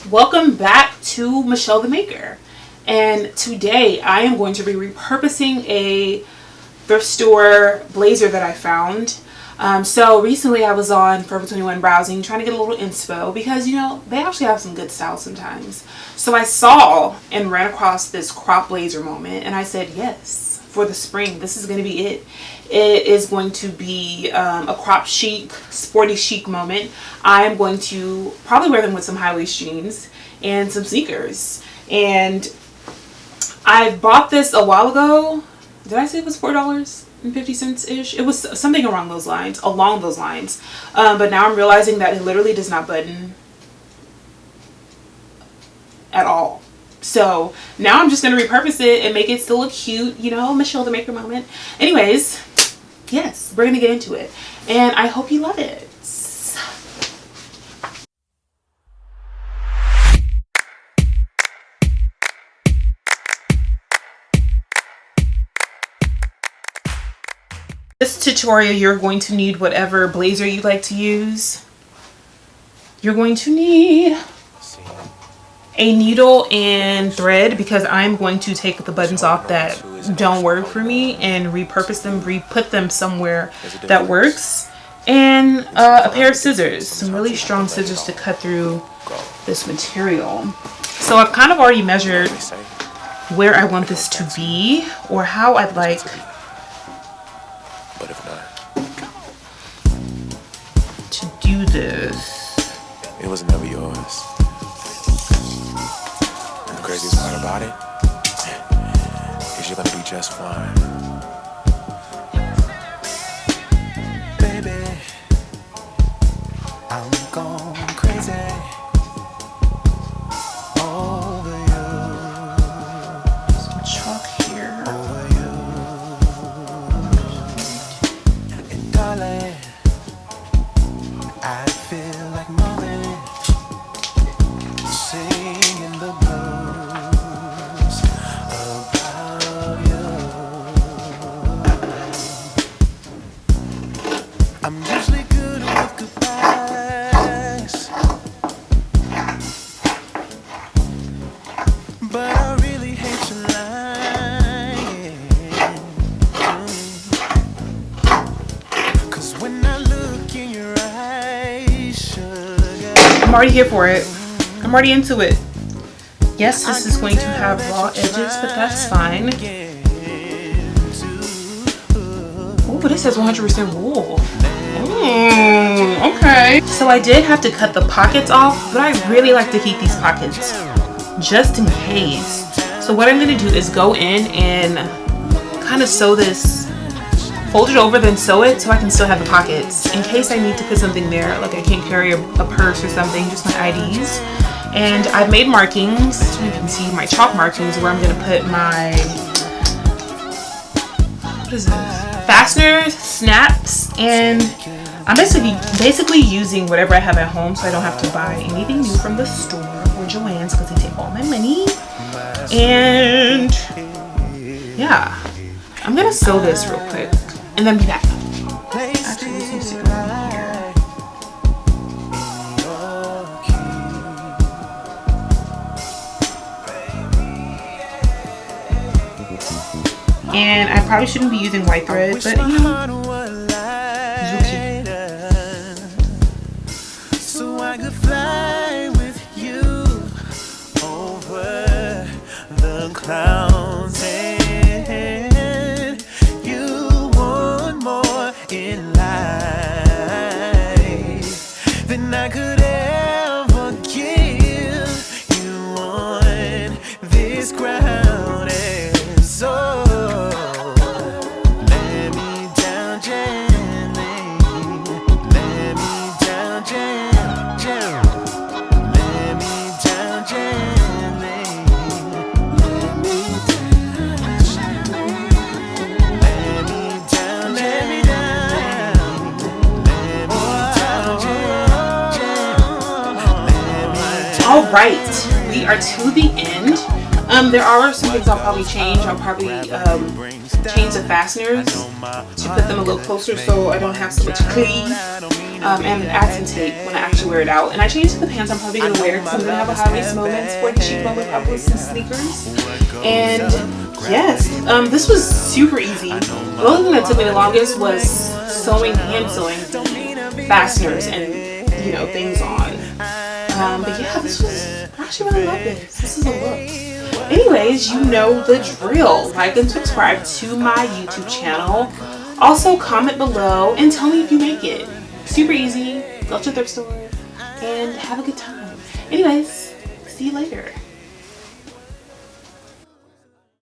Welcome back to Michelle the Maker, and today I am going to be repurposing a thrift store blazer that I found. So recently I was on Forever 21 browsing, trying to get a little inspo because, you know, they actually have some good style sometimes. So I saw and ran across this crop blazer moment, and I said, yes, for the spring, this is going to be it. It is going to be a crop chic, sporty chic moment. I am going to probably wear them with some high-waist jeans and some sneakers. And I bought this a while ago. Did I say it was $4.50-ish? It was something along those lines. But now I'm realizing that it literally does not button at all. So now I'm just going to repurpose it and make it still look cute, you know, Michelle the Maker moment. Anyways, yes, we're going to get into it. And I hope you love it. This tutorial, you're going to need whatever blazer you like to use. You're going to need a needle and thread because I'm going to take the buttons off that don't work for me and repurpose them, re-put them somewhere that works, and a pair of scissors, some really strong scissors to cut through this material. So I've kind of already measured where I want this to be or how I'd like to do this. It was never yours. The craziest part about it is you're gonna be just fine. Baby, I'm going crazy over you. Some chalk here. Over you. And darling, I feel like moving, singing the blues about you. I'm usually good with goodbyes, but I really hate your lying. 'Cause when I look in your eyes, sugar, I'm already here for it. I'm already into it. Yes, this is going to have raw edges, but that's fine. Oh, but it says 100% wool. Okay. So I did have to cut the pockets off, but I really like to keep these pockets just in case. So what I'm going to do is go in and kind of sew this, fold it over, then sew it so I can still have the pockets in case I need to put something there, like I can't carry a purse or something, just my IDs. And I've made markings. You can see my chalk markings where I'm going to put my, what is this? Fasteners, snaps, and I'm basically using whatever I have at home so I don't have to buy anything new from the store or Joann's because they take all my money. And yeah, I'm going to sew this real quick and then be back. Actually, this needs to go in here. And I probably shouldn't be using white thread, but you know, it's real cute. so I could fly with you over the clouds, and you want more in life than I could ever give you on this ground. And so All right, we are to the end. There are some things I'll probably change. I'll probably change the fasteners to put them a little closer so I don't have so much cleave. and add some tape when I actually wear it out. And I changed to the pants I'm probably going to wear because I'm going to have a high-waist moment, sporty chic moment, probably with some sneakers. And yes, this was super easy. The only thing that took me the longest was hand sewing fasteners and, you know, things on. But yeah, this was, I actually really love this. This is a look. Anyways, you know the drill. Like and subscribe to my YouTube channel. Also, comment below and tell me if you make it. Super easy. Go to the thrift store and have a good time. Anyways, see you later.